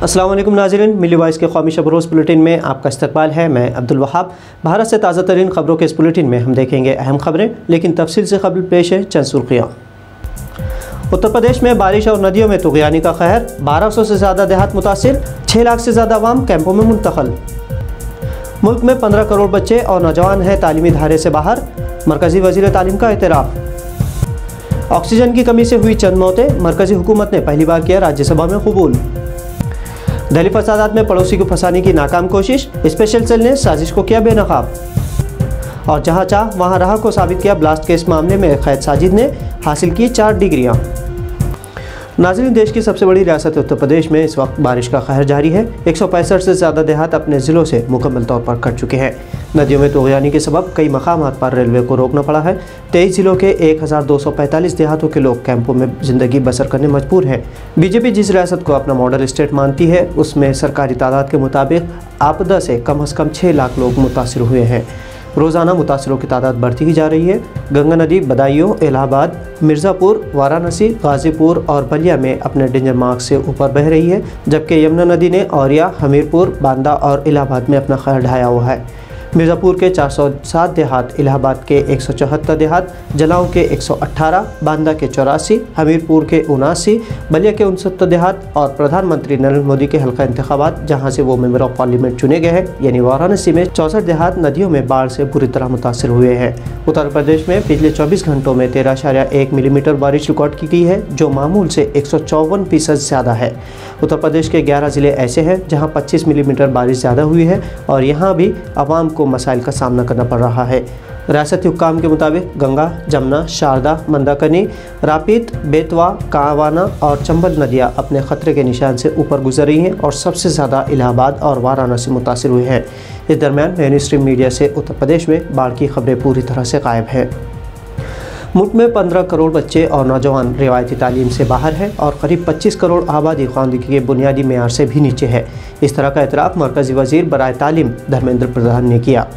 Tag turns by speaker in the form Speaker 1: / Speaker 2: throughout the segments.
Speaker 1: अस्सलाम वालेकुम नाज़रीन, मिली वॉइस के कौमी शब रोज़ बुलेटिन में आपका इस्तकबाल है। मैं अब्दुल वहाब। भारत से ताज़ा तरीन खबरों के इस बुलेटिन में हम देखेंगे अहम खबरें, लेकिन तफसील से कबल पेश है चंद सुर्खियाँ। उत्तर प्रदेश में बारिश और नदियों में तुग़यानी का कहर, 1200 से ज़्यादा देहात मुतासिर, 6 लाख से ज़्यादा अवाम कैंपों में मुंतक़ल। मुल्क में 15 करोड़ बच्चे और नौजवान हैं तालीमी धारे से बाहर, मरकज़ी वज़ीर तालीम का एतराफ़। ऑक्सीजन की कमी से हुई चंद मौतें, मरकज़ी हुकूमत ने पहली बार किया राज्यसभा में कबूल। दिल्ली फसादात में पड़ोसी को फंसाने की नाकाम कोशिश, स्पेशल सेल ने साजिश को किया बेनकाब। और जहां चाह वहां राह को साबित किया ब्लास्ट केस मामले में कैद साजिद ने हासिल की 4 डिग्रियां। नाज़रीन, देश की सबसे बड़ी रियासत उत्तर प्रदेश में इस वक्त बारिश का कहर जारी है। 165 से ज़्यादा देहात अपने ज़िलों से मुकम्मल तौर पर कट चुके हैं। नदियों में तुग़यानी के सबब कई मकामात पर रेलवे को रोकना पड़ा है। 23 ज़िलों के 1245 देहातों के लोग कैंपों में ज़िंदगी बसर करने मजबूर हैं। बीजेपी जिस रियासत को अपना मॉडल स्टेट मानती है, उसमें सरकारी तादाद के मुताबिक आपदा से कम 6 लाख लोग मुतासिर हुए हैं। रोज़ाना मुतासिरों की तादाद बढ़ती ही जा रही है। गंगा नदी बदायूं, इलाहाबाद, मिर्ज़ापुर, वाराणसी, गाज़ीपुर और बलिया में अपने डेंजर मार्क से ऊपर बह रही है, जबकि यमुना नदी ने औरिया, हमीरपुर, बांदा और इलाहाबाद में अपना कहर ढाया हुआ है। मिर्ज़ापुर के 407 देहात, इलाहाबाद के 174 देहात, जलाओं के 118, बांदा के 84, हमीरपुर के 79, बलिया के 69 देहात और प्रधानमंत्री नरेंद्र मोदी के हल्का इंतखाबात जहां से वो मेंबर ऑफ पार्लियामेंट चुने गए हैं, यानी वाराणसी में 64 देहात नदियों में बाढ़ से बुरी तरह मुतासिर हुए हैं। उत्तर प्रदेश में पिछले 24 घंटों में 13.1 मिलीमीटर बारिश रिकॉर्ड की गई है, जो मामूल से 154% ज़्यादा है। उत्तर प्रदेश के 11 ज़िले ऐसे हैं जहाँ 25 मिलीमीटर बारिश ज़्यादा हुई है और यहाँ भी आवाम को मसाइल का सामना करना पड़ रहा है। रियासती हुक्काम के मुताबिक गंगा, जमुना, शारदा, मंदाकिनी, रापीत, बेतवा, कावाना और चंबल नदियाँ अपने खतरे के निशान से ऊपर गुजर रही हैं और सबसे ज़्यादा इलाहाबाद और वाराणसी मुतासिर हुए हैं। इस दरमियान मेन स्ट्रीम मीडिया से उत्तर प्रदेश में बाढ़ की खबरें पूरी तरह से गायब हैं। मुल्क में 15 करोड़ बच्चे और नौजवान रिवायती तालीम से बाहर है और करीब 25 करोड़ आबादी ख़वानगी के बुनियादी मेयार से भी नीचे है। इस तरह का एतराफ़ मरकज़ी वज़ीर बराए तालीम धर्मेंद्र प्रधान ने किया।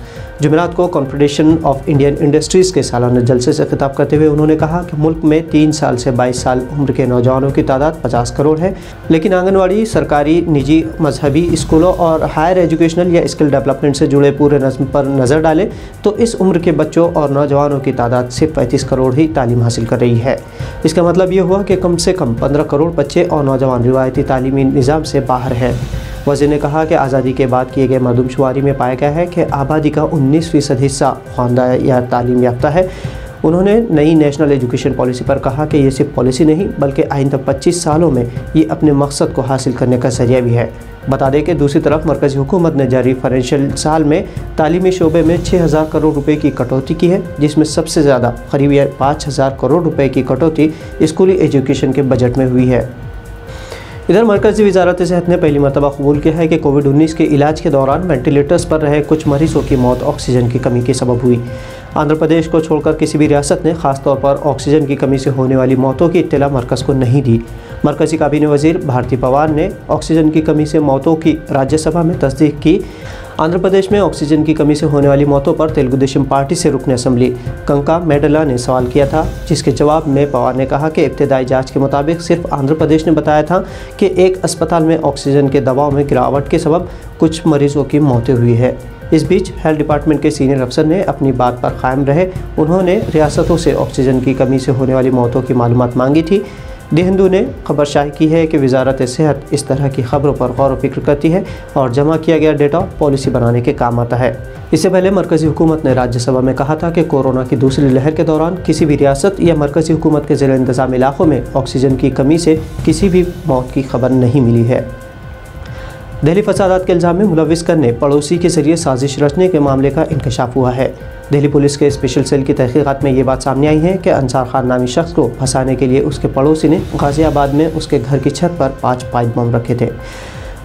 Speaker 1: जुमेरात को कॉन्फेडरेशन ऑफ इंडियन इंडस्ट्रीज़ के सालाना जलसे से खिताब करते हुए उन्होंने कहा कि मुल्क में 3 साल से 22 साल उम्र के नौजवानों की तादाद 50 करोड़ है, लेकिन आंगनवाड़ी, सरकारी, निजी, मजहबी स्कूलों और हायर एजुकेशनल या स्किल डेवलपमेंट से जुड़े पूरे नज़्म पर नज़र डालें तो इस उम्र के बच्चों और नौजवानों की तादाद सिर्फ 35 करोड़ ही तालीम हासिल कर रही है। इसका मतलब ये हुआ कि कम से कम 15 करोड़ बच्चे और नौजवान रिवायती तालीमी निज़ाम से बाहर हैं। वज़ीर ने कहा कि आज़ादी के बाद किए गए मरदमशुमारी में पाया गया है कि आबादी का 19% हिस्सा ख़वानदा या तालीम याफ्ता है। उन्होंने नई नेशनल एजुकेशन पॉलिसी पर कहा कि ये सिर्फ पॉलिसी नहीं बल्कि आइंदा 25 सालों में ये अपने मकसद को हासिल करने का ज़रिया भी है। बता दें कि दूसरी तरफ मरकज़ी हुकूमत ने जारी फाइनेंशियल साल में तालीमी शोबे में 6000 करोड़ रुपए की कटौती की है, जिसमें सबसे ज़्यादा करीब 5000 करोड़ रुपए की कटौती स्कूली एजुकेशन के बजट में हुई है। इधर मरकज़ी वज़ारत सेहत ने पहली मरतबा कबूल किया है कि कोविड-19 के इलाज के दौरान वेंटिलेटर्स पर रहे कुछ मरीजों की मौत ऑक्सीजन की कमी के सबब हुई। आंध्र प्रदेश को छोड़कर किसी भी रियासत ने खासतौर पर ऑक्सीजन की कमी से होने वाली मौतों की इत्तला मरकज़ को नहीं दी। मरकज़ी काबीना वज़ीर भारती पवार ने ऑक्सीजन की कमी से मौतों की राज्यसभा में तस्दीक की। आंध्र प्रदेश में ऑक्सीजन की कमी से होने वाली मौतों पर तेलुगु देशम पार्टी से रुकन असम्बली कंका मेडला ने सवाल किया था, जिसके जवाब में पवार ने कहा कि इब्तदाई जांच के मुताबिक सिर्फ आंध्र प्रदेश ने बताया था कि एक अस्पताल में ऑक्सीजन के दबाव में गिरावट के सबब कुछ मरीजों की मौतें हुई है। इस बीच हेल्थ डिपार्टमेंट के सीनियर अफसर ने अपनी बात पर कायम रहे। उन्होंने रियासतों से ऑक्सीजन की कमी से होने वाली मौतों की मालूमात मांगी थी। दी हिंदू ने खबर शाये की है कि वज़ारत सेहत इस तरह की खबरों पर गौर व फिक्र करती है और जमा किया गया डेटा पॉलिसी बनाने के काम आता है। इससे पहले मरकज़ी हुकूमत ने राज्यसभा में कहा था कि कोरोना की दूसरी लहर के दौरान किसी भी रियासत या मरकज़ी हुकूमत के ज़िले इंतज़ाम इलाक़ों में ऑक्सीजन की कमी से किसी भी मौत की खबर नहीं मिली है। दिल्ली फसादात के इल्ज़ाम में मुलविस करने पड़ोसी के ज़रिए साजिश रचने के मामले का इंकशाफ हुआ है। दिल्ली पुलिस के स्पेशल सेल की तहकीकात में ये बात सामने आई है कि अंसार खान नामी शख्स को फंसाने के लिए उसके पड़ोसी ने गाज़ियाबाद में उसके घर की छत पर 5 पाइप बम रखे थे।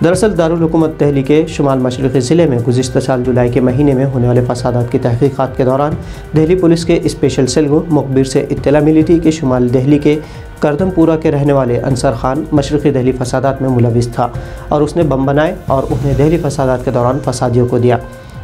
Speaker 1: दरअसल दारुल हुकूमत दिल्ली के शुमाल मशरक़ी ज़िले में गुज़िश्ता साल जुलाई के महीने में होने वाले फसादात की तहकीकात के दौरान दिल्ली पुलिस के स्पेशल सेल को मुखबिर से इत्तला मिली थी कि शुमाल दिल्ली के करदमपुरा के रहने वाले अंसार खान मशरक़ी दिल्ली फसादात में मुलविस था और उसने बम बनाए और उन्हें दिल्ली फसादात के दौरान फसादियों को दिया।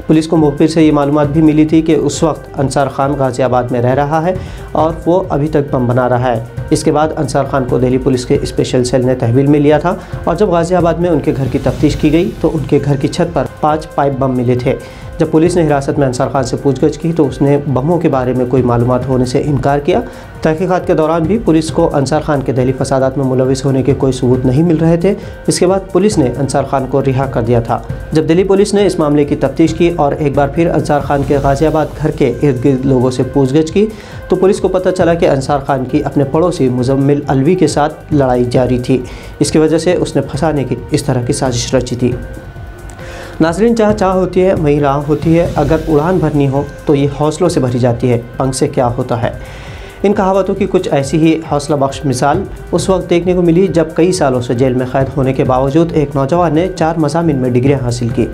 Speaker 1: पुलिस को मुखबिर से ये मालूमात भी मिली थी कि उस वक्त अंसार खान गाज़ियाबाद में रह रहा है और वो अभी तक बम बना रहा है। इसके बाद अंसार खान को दिल्ली पुलिस के स्पेशल सेल ने तहवील में लिया था और जब गाज़ियाबाद में उनके घर की तफ्तीश की गई तो उनके घर की छत पर 5 पाइप बम मिले थे। जब पुलिस ने हिरासत में अंसार खान से पूछगछ की तो उसने बमों के बारे में कोई मालूमात होने से इनकार किया। तहकीकात के दौरान भी पुलिस को अंसार खान के दिल्ली फसादात में मुलविस होने के कोई सबूत नहीं मिल रहे थे। इसके बाद पुलिस ने अंसार खान को रिहा कर दिया था। जब दिल्ली पुलिस ने इस मामले की तफ्तीश की और एक बार फिर अंसार खान के गाज़ियाबाद घर के इर्द गिर्द लोगों से पूछगछ की तो पुलिस को पता चला कि अंसार खान की अपने पड़ोसी मुजम्मिल अलवी के साथ लड़ाई जारी थी। इसकी वजह से उसने फंसाने की इस तरह की साजिश रची थी। नाज़रीन, जहाँ चाह होती है वहीं राह होती है। अगर उड़ान भरनी हो तो ये हौसलों से भरी जाती है, पंख से क्या होता है। इन कहावतों की कुछ ऐसी ही हौसला बख्श मिसाल उस वक्त देखने को मिली जब कई सालों से जेल में कैद होने के बावजूद एक नौजवान ने 4 मज़ामिन में डिग्रियाँ हासिल की।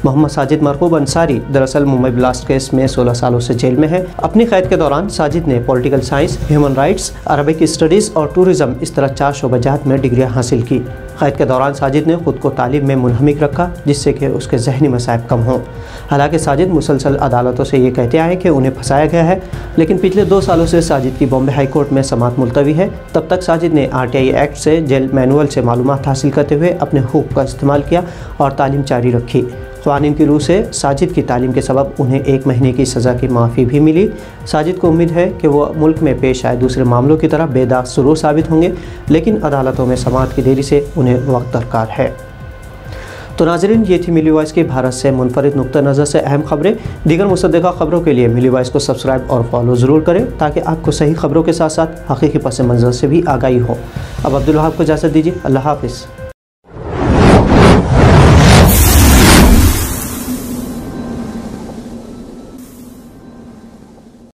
Speaker 1: मोहम्मद साजिद मरकूब अंसारी दरअसल मुंबई ब्लास्ट केस में 16 सालों से जेल में है। अपनी कैद के दौरान साजिद ने political science, human rights, Arabic studies और टूरिज़्म इस तरह 4 शोबाजात में डिग्रियाँ हासिल की। कैद के दौरान साजिद ने खुद को तालीम में मुनहमिक रखा जिससे कि उसके जहनी मसाइब कम हों। हालांकि साजिद मुसलसल अदालतों से ये कहते आए कि उन्हें फंसाया गया है, लेकिन पिछले 2 सालों से साजिद की बॉम्बे हाई कोर्ट में समाअत मुलतवी है। तब तक साजिद ने RTI एक्ट से जेल मैनुअल से मालूमात हासिल करते हुए अपने हुकूक का इस्तेमाल किया और तालीम जारी रखी। क़वानीन की रूह से साजिद की तालीम के सबब उन्हें 1 महीने की सज़ा की माफ़ी भी मिली। साजिद को उम्मीद है कि वो मुल्क में पेश आए दूसरे मामलों की तरह बेदाग सुरूर साबित होंगे, लेकिन अदालतों में समाअत की देरी से उन्हें वक्त दरकार है। तो नाज़रीन, ये थी मिली वॉइस की भारत से मुनफरिद नुक्ता नज़र से अहम खबरें। दीगर मुसद्दक़ा खबरों के लिए मिली वॉइस को सब्सक्राइब और फॉलो ज़रूर करें ताकि आपको सही खबरों के साथ साथ हकीकी पस मंज़र से भी आगाही हो। अब अब्दुल वहाब को इजाज़त दीजिए। अल्लाह हाफ़िज़।